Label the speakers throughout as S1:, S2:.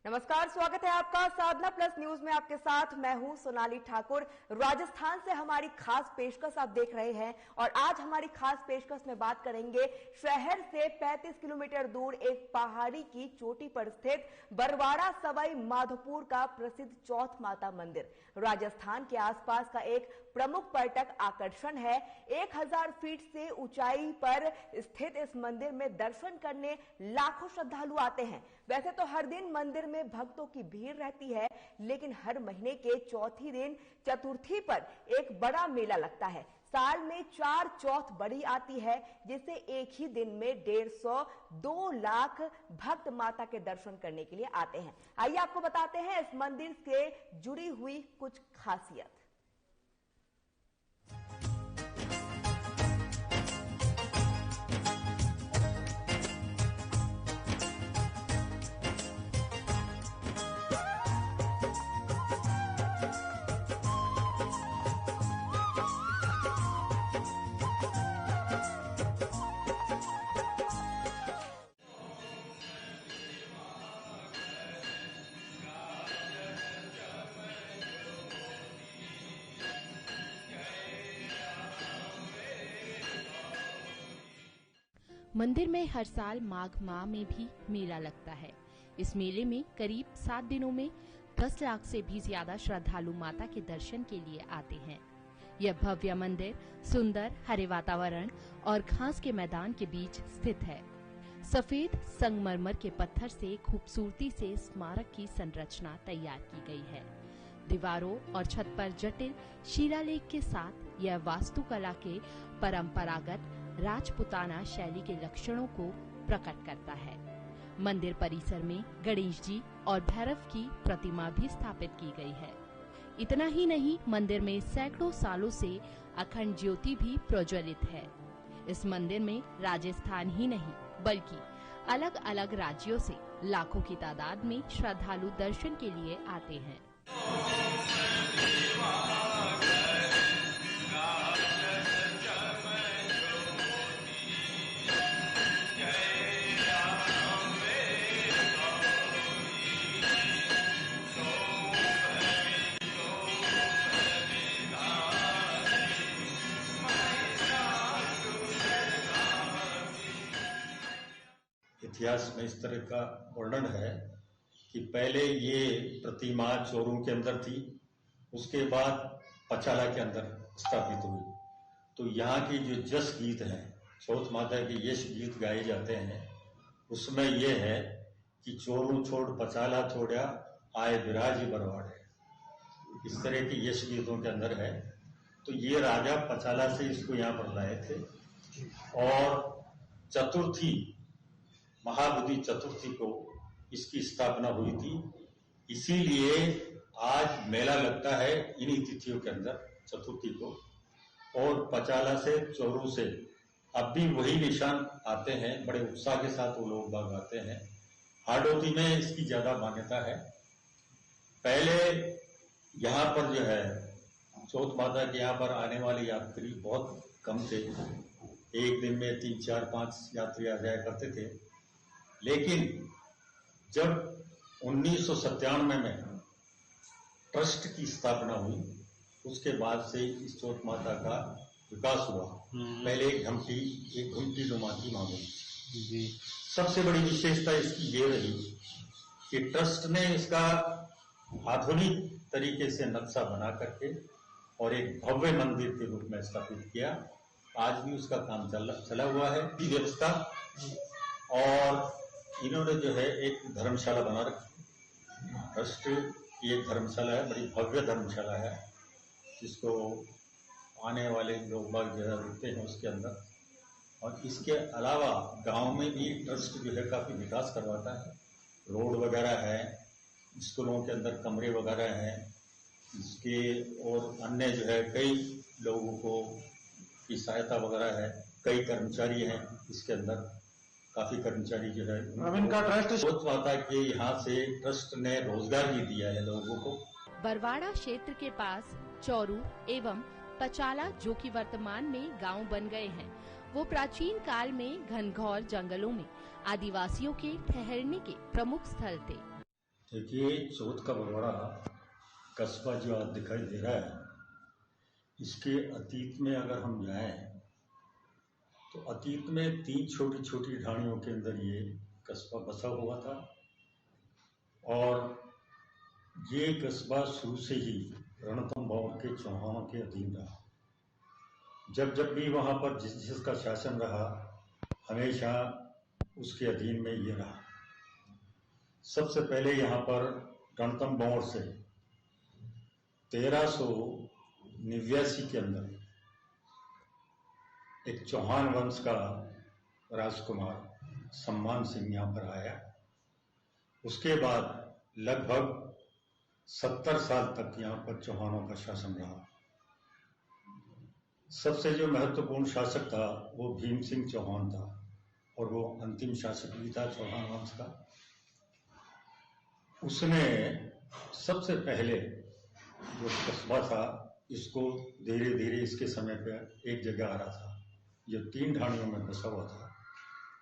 S1: नमस्कार, स्वागत है आपका साधना प्लस न्यूज में। आपके साथ मैं हूं सोनाली ठाकुर। राजस्थान से हमारी खास पेशकश आप देख रहे हैं और आज हमारी खास पेशकश में बात करेंगे शहर से 35 किलोमीटर दूर एक पहाड़ी की चोटी पर स्थित बरवाड़ा सवाई माधोपुर का प्रसिद्ध चौथ माता मंदिर राजस्थान के आसपास का एक प्रमुख पर्यटक आकर्षण है। 1000 फीट से ऊंचाई पर स्थित इस मंदिर में दर्शन करने लाखों श्रद्धालु आते हैं। वैसे तो हर दिन मंदिर में भक्तों की भीड़ रहती है, लेकिन हर महीने के चौथी दिन चतुर्थी पर एक बड़ा मेला लगता है। साल में 4 चौथ बड़ी आती है, जिसे एक ही दिन में 150-2 लाख भक्त माता के दर्शन करने के लिए आते हैं। आइए आपको बताते हैं इस मंदिर से जुड़ी हुई कुछ खासियत।
S2: मंदिर में हर साल माघ माह में भी मेला लगता है। इस मेले में करीब 7 दिनों में 10 लाख से भी ज्यादा श्रद्धालु माता के दर्शन के लिए आते हैं। यह भव्य मंदिर सुंदर हरे वातावरण और घास के मैदान के बीच स्थित है। सफेद संगमरमर के पत्थर से खूबसूरती से स्मारक की संरचना तैयार की गई है। दीवारों और छत पर जटिल शिलालेख के साथ यह वास्तुकला के परंपरागत राजपुताना शैली के लक्षणों को प्रकट करता है। मंदिर परिसर में गणेश जी और भैरव की प्रतिमा भी स्थापित की गई है। इतना ही नहीं, मंदिर में सैकड़ों सालों से अखंड ज्योति भी प्रज्वलित है। इस मंदिर में राजस्थान ही नहीं बल्कि अलग अलग राज्यों से लाखों की तादाद में श्रद्धालु दर्शन के लिए आते हैं।
S3: इतिहास में इस तरह का वर्णन है कि पहले ये प्रतिमा चोरों के अंदर थी, उसके बाद पचाला के अंदर स्थापित हुई। तो यहाँ की जो जस गीत हैं, चौथ माता के यश गीत गाए जाते हैं, उसमें यह है कि चोरों छोड़ पचाला छोड़ा आए विराजी बरवाड़े। इस तरह के यश गीतों के अंदर है। तो ये राजा पचाला से इसको यहाँ पर लाए थे और चतुर्थी महाबोधि चतुर्थी को इसकी स्थापना हुई थी। इसीलिए आज मेला लगता है इन्हीं तिथियों के अंदर चतुर्थी को। और पचाला से चोरों से अब भी वही निशान आते हैं, बड़े उत्साह के साथ वो लोग बाग आते हैं। हाड़ौती में इसकी ज्यादा मान्यता है। पहले यहाँ पर जो है चौथ माता के यहाँ पर आने वाले यात्री बहुत कम थे। एक दिन में 3, 4, 5 यात्री आ जाया करते थे। लेकिन जब 1997 में ट्रस्ट की स्थापना हुई, उसके बाद से इस चौथ माता का विकास हुआ। पहले एक घुमटी नुमा थी मामूली। सबसे बड़ी विशेषता इसकी ये रही कि ट्रस्ट ने इसका आधुनिक तरीके से नक्शा बना करके और एक भव्य मंदिर के रूप में स्थापित किया। आज भी उसका काम चला हुआ है व्यवस्था। और इन्होंने जो है एक धर्मशाला बना रखी। ट्रस्ट की एक धर्मशाला है, बड़ी भव्य धर्मशाला है, जिसको आने वाले लोग बाग जो है रुकते हैं उसके अंदर। और इसके अलावा गांव में भी ट्रस्ट जो है काफी विकास करवाता है। रोड वगैरह है, स्कूलों के अंदर कमरे वगैरह हैं, इसके और अन्य जो है कई लोगों को की सहायता वगैरह है। कई कर्मचारी हैं इसके अंदर, काफी कर्मचारी जो है इनका ट्रस्ट चौथ माता के यहाँ से ट्रस्ट ने रोजगार भी दिया है लोगों को।
S2: बरवाड़ा क्षेत्र के पास चौरू एवं पचाला, जो कि वर्तमान में गांव बन गए हैं, वो प्राचीन काल में घनघोर जंगलों में आदिवासियों के ठहरने के प्रमुख स्थल थे।
S3: देखिए, चौथ का बरवाड़ा कस्बा जो आज दिखाई दे रहा है, इसके अतीत में अगर हम जाएं तो अतीत में 3 छोटी छोटी ढाणियों के अंदर ये कस्बा बसा हुआ था और ये कस्बा शुरू से ही रणतम भंवर के चौहानों के अधीन रहा। जब जब भी वहाँ पर जिसका शासन रहा, हमेशा उसके अधीन में ये रहा। सबसे पहले यहाँ पर रणतम भंवर से 1389 के अंदर एक चौहान वंश का राजकुमार सम्मान सिंह यहाँ पर आया। उसके बाद लगभग 70 साल तक यहाँ पर चौहानों का शासन रहा। सबसे जो महत्वपूर्ण शासक था वो भीम सिंह चौहान था और वो अंतिम शासक भी था चौहान वंश का। उसने सबसे पहले जो कस्बा था, इसको धीरे धीरे इसके समय पे एक जगह आ रहा था, जो 3 ढाणियों में बसा हुआ था,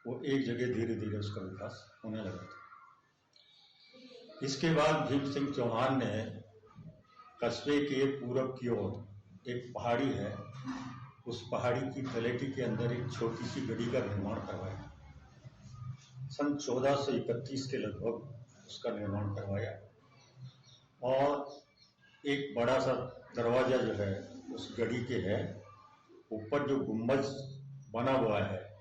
S3: वो एक जगह धीरे धीरे उसका विकास होने लगा था। इसके बाद भीम सिंह चौहान ने कस्बे के पूरब की ओर एक पहाड़ी है, उस पहाड़ी की तलेटी के अंदर एक छोटी सी गढ़ी का निर्माण करवाया। सन 1431 के लगभग उसका निर्माण करवाया और एक बड़ा सा दरवाजा जो है उस गढ़ी के है। ऊपर जो गुम्बज बना हुआ है,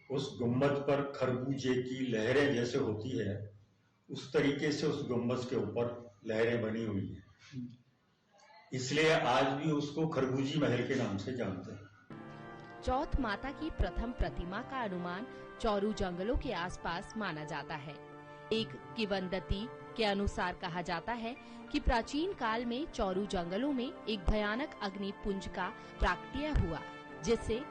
S3: उस गुम्बज पर खरबूजे की लहरें जैसे होती है, उस तरीके से उस गुम्बज के ऊपर लहरें बनी हुई है, इसलिए आज भी उसको खरबूजी महल के नाम से जानते हैं।
S2: चौथ माता की प्रथम प्रतिमा का अनुमान चौरू जंगलों के आसपास माना जाता है। एक किंवदंती के अनुसार कहा जाता है कि प्राचीन काल में चौरू जंगलों में एक भयानक अग्निपुंज का प्राकट्य हुआ, जिससे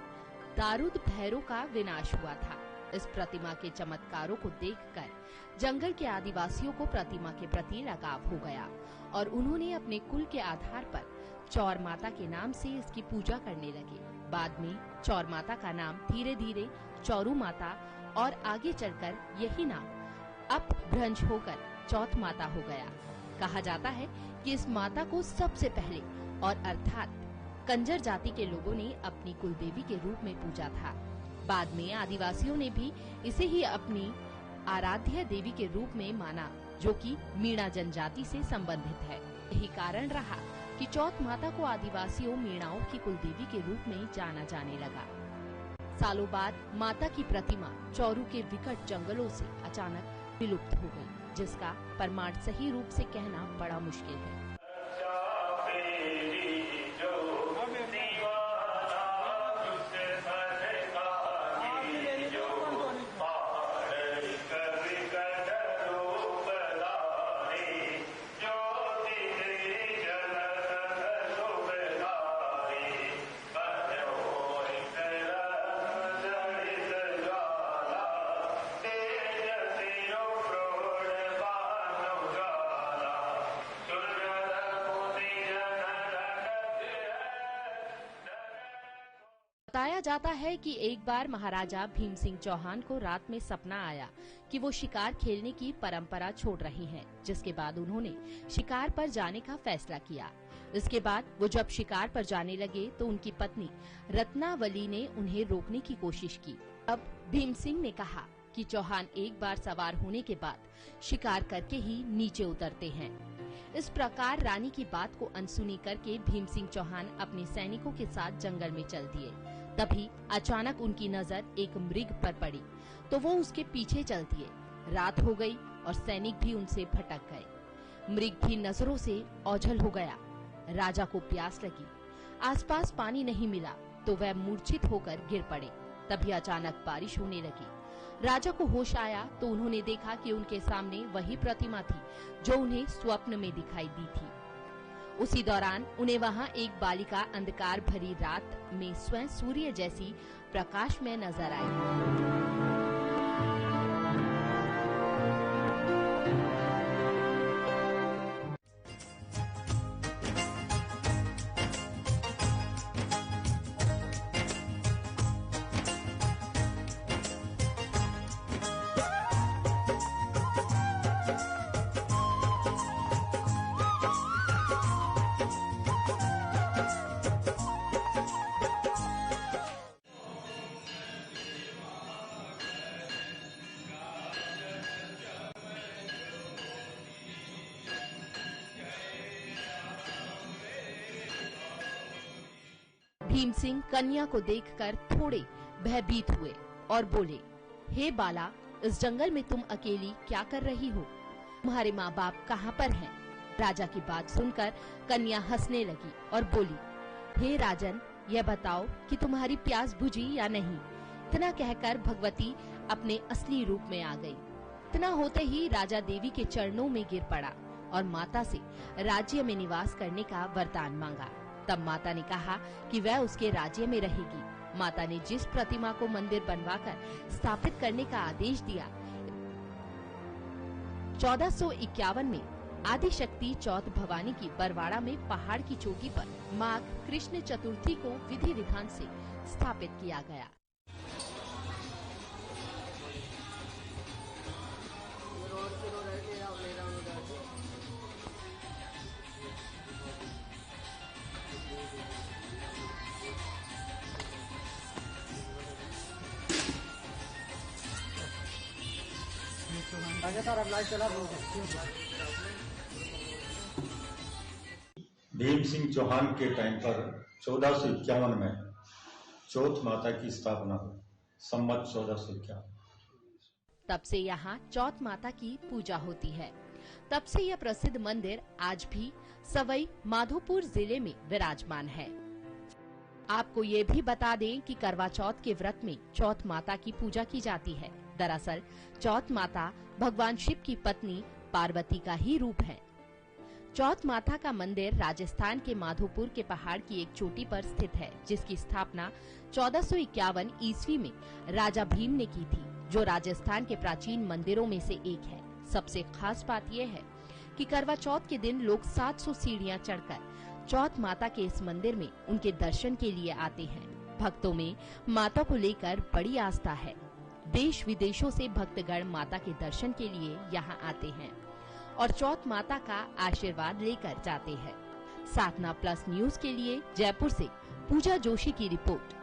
S2: दारूद भैरव का विनाश हुआ था। इस प्रतिमा के चमत्कारों को देखकर जंगल के आदिवासियों को प्रतिमा के प्रति लगाव हो गया और उन्होंने अपने कुल के आधार पर चौर माता के नाम से इसकी पूजा करने लगे। बाद में चौर माता का नाम धीरे धीरे चौरू माता और आगे चलकर यही नाम अपभ्रंश होकर चौथ माता हो गया। कहा जाता है कि इस माता को सबसे पहले और अर्थात कंजर जाति के लोगों ने अपनी कुलदेवी के रूप में पूजा था। बाद में आदिवासियों ने भी इसे ही अपनी आराध्य देवी के रूप में माना, जो कि मीणा जनजाति से संबंधित है। यही कारण रहा कि चौथ माता को आदिवासियों मीणाओं की कुलदेवी के रूप में जाना जाने लगा। सालों बाद माता की प्रतिमा चौरू के विकट जंगलों से अचानक विलुप्त हो गई, जिसका प्रमाण सही रूप से कहना बड़ा मुश्किल है। बताया जाता है कि एक बार महाराजा भीम सिंह चौहान को रात में सपना आया कि वो शिकार खेलने की परंपरा छोड़ रहे हैं, जिसके बाद उन्होंने शिकार पर जाने का फैसला किया। इसके बाद वो जब शिकार पर जाने लगे तो उनकी पत्नी रत्नावली ने उन्हें रोकने की कोशिश की। अब भीम सिंह ने कहा कि चौहान एक बार सवार होने के बाद शिकार करके ही नीचे उतरते हैं। इस प्रकार रानी की बात को अनसुनी करके भीम सिंह चौहान अपने सैनिकों के साथ जंगल में चल दिए। तभी अचानक उनकी नजर एक मृग पर पड़ी तो वो उसके पीछे चल दिए। रात हो गई और सैनिक भी उनसे भटक गए। मृग भी नजरों से ओझल हो गया। राजा को प्यास लगी, आसपास पानी नहीं मिला तो वह मूर्छित होकर गिर पड़े। तभी अचानक बारिश होने लगी। राजा को होश आया तो उन्होंने देखा कि उनके सामने वही प्रतिमा थी जो उन्हें स्वप्न में दिखाई दी थी। उसी दौरान उन्हें वहां एक बालिका अंधकार भरी रात में स्वयं सूर्य जैसी प्रकाश में नजर आई। भीम सिंह कन्या को देखकर थोड़े भयभीत हुए और बोले, हे बाला, इस जंगल में तुम अकेली क्या कर रही हो? तुम्हारे माँ बाप कहाँ पर हैं? राजा की बात सुनकर कन्या हंसने लगी और बोली, हे राजन, यह बताओ कि तुम्हारी प्यास बुझी या नहीं। इतना कहकर भगवती अपने असली रूप में आ गई। इतना होते ही राजा देवी के चरणों में गिर पड़ा और माता से राज्य में निवास करने का वरदान मांगा। तब माता ने कहा कि वह उसके राज्य में रहेगी। माता ने जिस प्रतिमा को मंदिर बनवाकर स्थापित करने का आदेश दिया, 1451 में आदि शक्ति चौथ भवानी की बरवाड़ा में पहाड़ की चोटी पर माघ कृष्ण चतुर्थी को विधि विधान से स्थापित किया गया।
S3: भीम सिंह चौहान के टाइम पर 1451 में चौथ माता की स्थापना हुई, संवत 1451।
S2: तब से यहाँ चौथ माता की पूजा होती है। तब से यह प्रसिद्ध मंदिर आज भी सवाई माधोपुर जिले में विराजमान है। आपको ये भी बता दें कि करवा चौथ के व्रत में चौथ माता की पूजा की जाती है। दरअसल चौथ माता भगवान शिव की पत्नी पार्वती का ही रूप है। चौथ माता का मंदिर राजस्थान के माधोपुर के पहाड़ की एक चोटी पर स्थित है, जिसकी स्थापना 1451 ईस्वी में राजा भीम ने की थी, जो राजस्थान के प्राचीन मंदिरों में से एक है। सबसे खास बात यह है कि करवा चौथ के दिन लोग 700 सीढ़ियां चढ़कर चौथ माता के इस मंदिर में उनके दर्शन के लिए आते हैं। भक्तों में माता को लेकर बड़ी आस्था है। देश विदेशों से भक्तगण माता के दर्शन के लिए यहाँ आते हैं और चौथ माता का आशीर्वाद लेकर जाते हैं। साधना प्लस न्यूज के लिए जयपुर से पूजा जोशी की रिपोर्ट।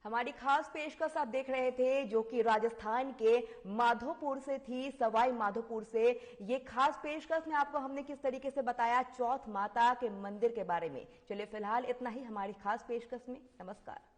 S1: हमारी खास पेशकश आप देख रहे थे, जो कि राजस्थान के माधोपुर से थी, सवाई माधोपुर से। ये खास पेशकश में आपको हमने किस तरीके से बताया चौथ माता के मंदिर के बारे में। चलिए फिलहाल इतना ही हमारी खास पेशकश में। नमस्कार।